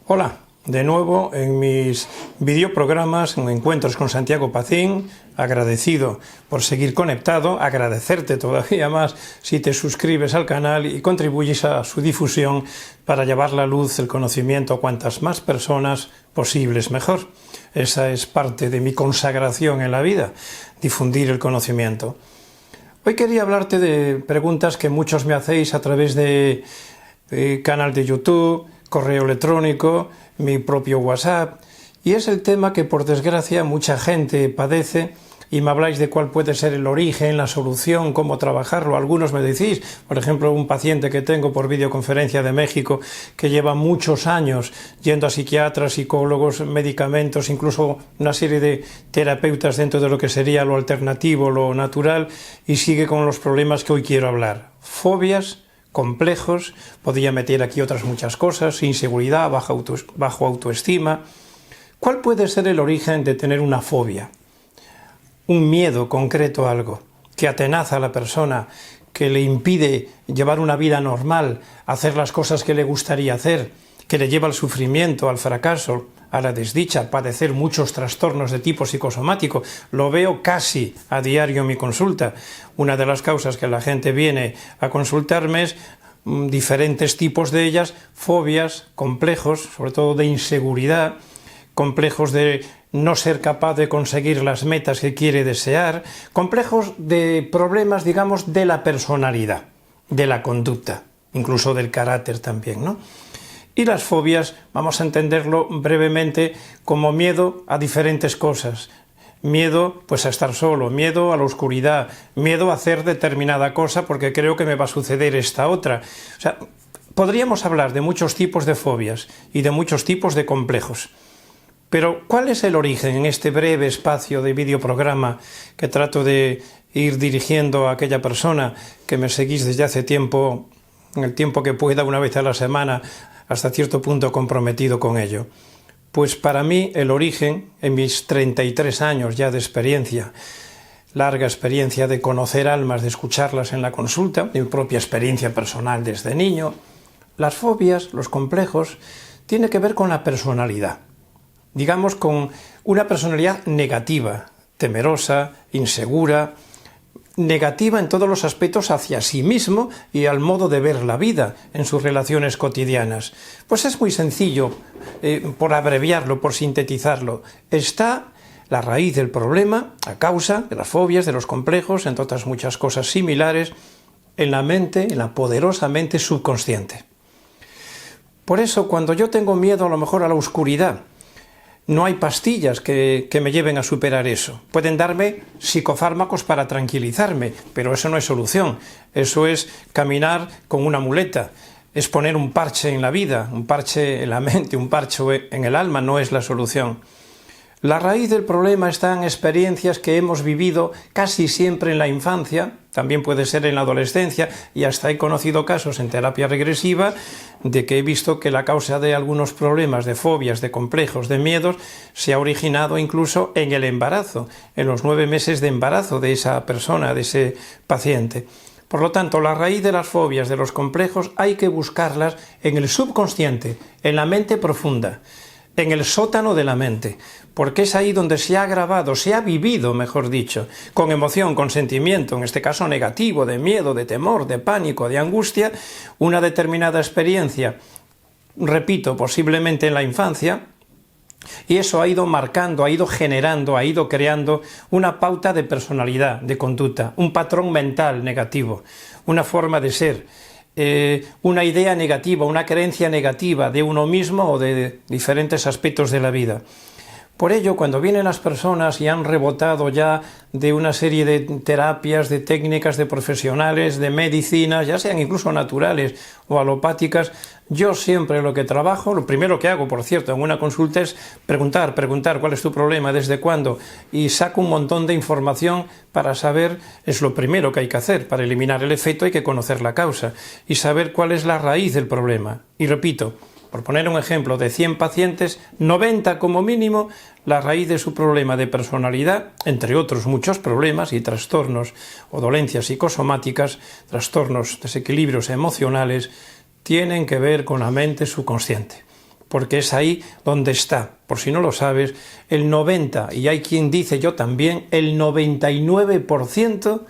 Hola, de nuevo en mis videoprogramas, en Encuentros con Santiago Pacín, agradecido por seguir conectado, agradecerte todavía más si te suscribes al canal y contribuyes a su difusión para llevar la luz, el conocimiento a cuantas más personas posibles mejor. Esa es parte de mi consagración en la vida, difundir el conocimiento. Hoy quería hablarte de preguntas que muchos me hacéis a través de canal de YouTube, correo electrónico, mi propio WhatsApp, y es el tema que por desgracia mucha gente padece y me habláis de cuál puede ser el origen, la solución, cómo trabajarlo. Algunos me decís, por ejemplo, un paciente que tengo por videoconferencia de México que lleva muchos años yendo a psiquiatras, psicólogos, medicamentos, incluso una serie de terapeutas dentro de lo que sería lo alternativo, lo natural, y sigue con los problemas que hoy quiero hablar. Fobias, complejos, podría meter aquí otras muchas cosas, inseguridad, bajo autoestima. ¿Cuál puede ser el origen de tener una fobia? Un miedo concreto a algo que atenaza a la persona, que le impide llevar una vida normal, hacer las cosas que le gustaría hacer, que le lleva al sufrimiento, al fracaso, a la desdicha, padecer muchos trastornos de tipo psicosomático. Lo veo casi a diario en mi consulta. Una de las causas que la gente viene a consultarme es diferentes tipos de ellas, fobias, complejos, sobre todo de inseguridad, complejos de no ser capaz de conseguir las metas que quiere desear, complejos de problemas, digamos, de la personalidad, de la conducta, incluso del carácter también, ¿no? Y las fobias, vamos a entenderlo brevemente como miedo a diferentes cosas. Miedo pues a estar solo, miedo a la oscuridad, miedo a hacer determinada cosa porque creo que me va a suceder esta otra. O sea, podríamos hablar de muchos tipos de fobias y de muchos tipos de complejos. Pero, ¿cuál es el origen en este breve espacio de videoprograma que trato de ir dirigiendo a aquella persona que me seguís desde hace tiempo, en el tiempo que pueda, una vez a la semana, hasta cierto punto comprometido con ello? Pues para mí el origen, en mis 33 años ya de experiencia, larga experiencia de conocer almas, de escucharlas en la consulta, mi propia experiencia personal desde niño, las fobias, los complejos, tiene que ver con la personalidad. Digamos, con una personalidad negativa, temerosa, insegura, negativa en todos los aspectos hacia sí mismo y al modo de ver la vida en sus relaciones cotidianas. Pues es muy sencillo, por abreviarlo, por sintetizarlo. Está la raíz del problema, a causa de las fobias, de los complejos, entre otras muchas cosas similares, en la mente, en la poderosa mente subconsciente. Por eso, cuando yo tengo miedo a lo mejor a la oscuridad, no hay pastillas que me lleven a superar eso. Pueden darme psicofármacos para tranquilizarme, pero eso no es solución. Eso es caminar con una muleta, es poner un parche en la vida, un parche en la mente, un parche en el alma, no es la solución. La raíz del problema está en experiencias que hemos vivido casi siempre en la infancia, también puede ser en la adolescencia, y hasta he conocido casos en terapia regresiva de que he visto que la causa de algunos problemas, de fobias, de complejos, de miedos, se ha originado incluso en el embarazo, en los 9 meses de embarazo de esa persona, de ese paciente. Por lo tanto, la raíz de las fobias, de los complejos, hay que buscarlas en el subconsciente, en la mente profunda, en el sótano de la mente, porque es ahí donde se ha grabado, se ha vivido, mejor dicho, con emoción, con sentimiento, en este caso negativo, de miedo, de temor, de pánico, de angustia, una determinada experiencia, repito, posiblemente en la infancia, y eso ha ido marcando, ha ido generando, ha ido creando una pauta de personalidad, de conducta, un patrón mental negativo, una forma de ser, una idea negativa, una creencia negativa de uno mismo o de diferentes aspectos de la vida. Por ello, cuando vienen las personas y han rebotado ya de una serie de terapias, de técnicas, de profesionales, de medicinas, ya sean incluso naturales o alopáticas, yo siempre lo que trabajo, lo primero que hago, por cierto, en una consulta es preguntar cuál es tu problema, desde cuándo, y saco un montón de información para saber, es lo primero que hay que hacer, para eliminar el efecto hay que conocer la causa y saber cuál es la raíz del problema. Y repito, por poner un ejemplo, de 100 pacientes, 90 como mínimo, la raíz de su problema de personalidad, entre otros muchos problemas y trastornos o dolencias psicosomáticas, trastornos, desequilibrios emocionales, tienen que ver con la mente subconsciente. porque es ahí donde está, por si no lo sabes, el 90, y hay quien dice yo también, el 99%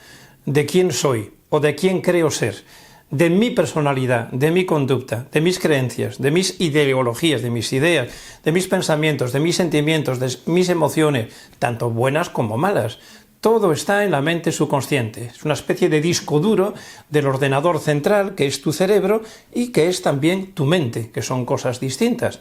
de quién soy o de quién creo ser, de mi personalidad, de mi conducta, de mis creencias, de mis ideologías, de mis ideas, de mis pensamientos, de mis sentimientos, de mis emociones, tanto buenas como malas. Todo está en la mente subconsciente. Es una especie de disco duro del ordenador central, que es tu cerebro, y que es también tu mente, que son cosas distintas.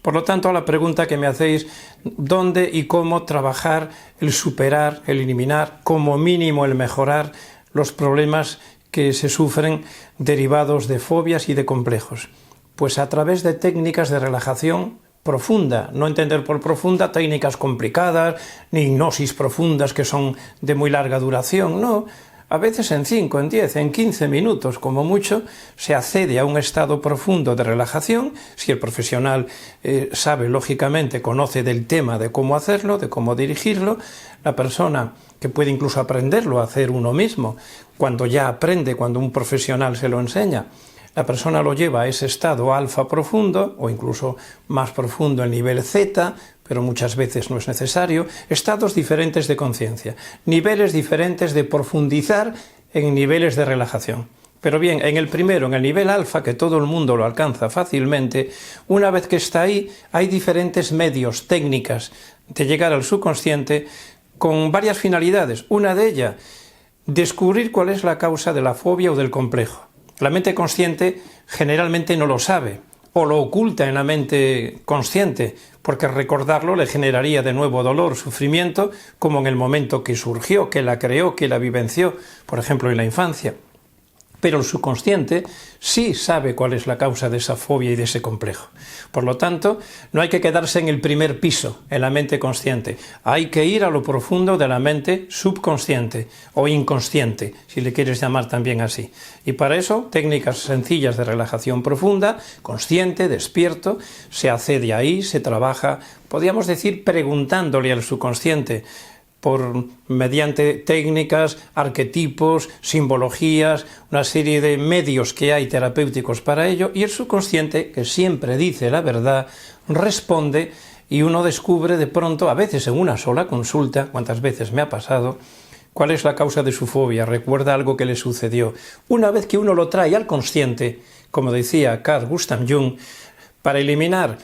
Por lo tanto, a la pregunta que me hacéis, ¿dónde y cómo trabajar el superar, el eliminar, como mínimo el mejorar los problemas que se sufren derivados de fobias y de complejos? Pues a través de técnicas de relajación profunda, no entender por profunda técnicas complicadas, ni hipnosis profundas que son de muy larga duración, no. A veces en 5, en 10, en 15 minutos, como mucho, se accede a un estado profundo de relajación, si el profesional sabe, lógicamente, conoce del tema de cómo hacerlo, de cómo dirigirlo, la persona que puede incluso aprenderlo a hacer uno mismo, cuando ya aprende, cuando un profesional se lo enseña, la persona lo lleva a ese estado alfa profundo, o incluso más profundo el nivel zeta, pero muchas veces no es necesario, estados diferentes de conciencia, niveles diferentes de profundizar en niveles de relajación. Pero bien, en el primero, en el nivel alfa, que todo el mundo lo alcanza fácilmente, una vez que está ahí, hay diferentes medios, técnicas de llegar al subconsciente con varias finalidades. Una de ellas, descubrir cuál es la causa de la fobia o del complejo. La mente consciente generalmente no lo sabe, o lo oculta en la mente consciente, porque recordarlo le generaría de nuevo dolor, sufrimiento, como en el momento que surgió, que la creó, que la vivenció, por ejemplo en la infancia. Pero el subconsciente sí sabe cuál es la causa de esa fobia y de ese complejo. Por lo tanto, no hay que quedarse en el primer piso, en la mente consciente. Hay que ir a lo profundo de la mente subconsciente o inconsciente, si le quieres llamar también así. Y para eso, técnicas sencillas de relajación profunda, consciente, despierto, se accede ahí, se trabaja, podríamos decir, preguntándole al subconsciente, mediante técnicas, arquetipos, simbologías, una serie de medios que hay terapéuticos para ello, y el subconsciente, que siempre dice la verdad, responde, y uno descubre de pronto, a veces en una sola consulta, cuántas veces me ha pasado, cuál es la causa de su fobia, recuerda algo que le sucedió. Una vez que uno lo trae al consciente, como decía Carl Gustav Jung, para eliminar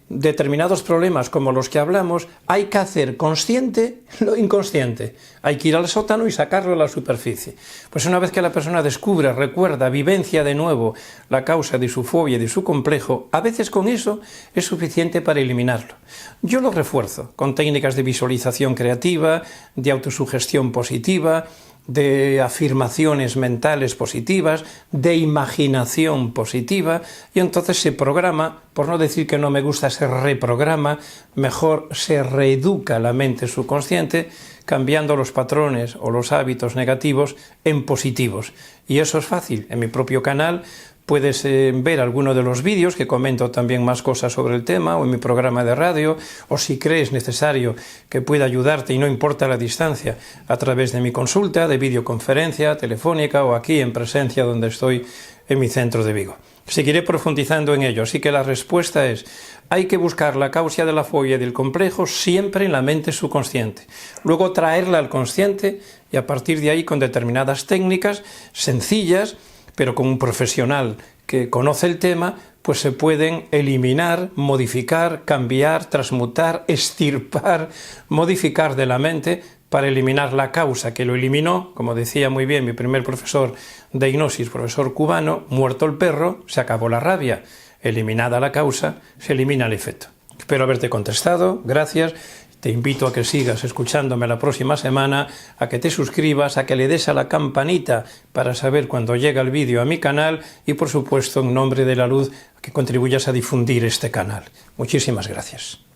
determinados problemas como los que hablamos, hay que hacer consciente lo inconsciente. Hay que ir al sótano y sacarlo a la superficie. Pues una vez que la persona descubre, recuerda, vivencia de nuevo la causa de su fobia y de su complejo, a veces con eso es suficiente para eliminarlo. Yo lo refuerzo con técnicas de visualización creativa, de autosugestión positiva, de afirmaciones mentales positivas, de imaginación positiva, y entonces se programa, por no decir que no me gusta, se reprograma, mejor se reeduca la mente subconsciente, cambiando los patrones o los hábitos negativos en positivos. Y eso es fácil. En mi propio canal puedes ver alguno de los vídeos que comento también más cosas sobre el tema, o en mi programa de radio, o si crees necesario que pueda ayudarte y no importa la distancia, a través de mi consulta, de videoconferencia, telefónica o aquí en presencia donde estoy en mi centro de Vigo. Seguiré profundizando en ello, así que la respuesta es: hay que buscar la causa de la fobia y del complejo siempre en la mente subconsciente. Luego traerla al consciente y a partir de ahí con determinadas técnicas sencillas, pero con un profesional que conoce el tema, pues se pueden eliminar, modificar, cambiar, transmutar, extirpar, modificar de la mente para eliminar la causa que lo eliminó. Como decía muy bien mi primer profesor de hipnosis, profesor cubano, muerto el perro, se acabó la rabia. Eliminada la causa, se elimina el efecto. Espero haberte contestado, gracias. Te invito a que sigas escuchándome la próxima semana, a que te suscribas, a que le des a la campanita para saber cuando llega el vídeo a mi canal y, por supuesto, en nombre de la luz, a que contribuyas a difundir este canal. Muchísimas gracias.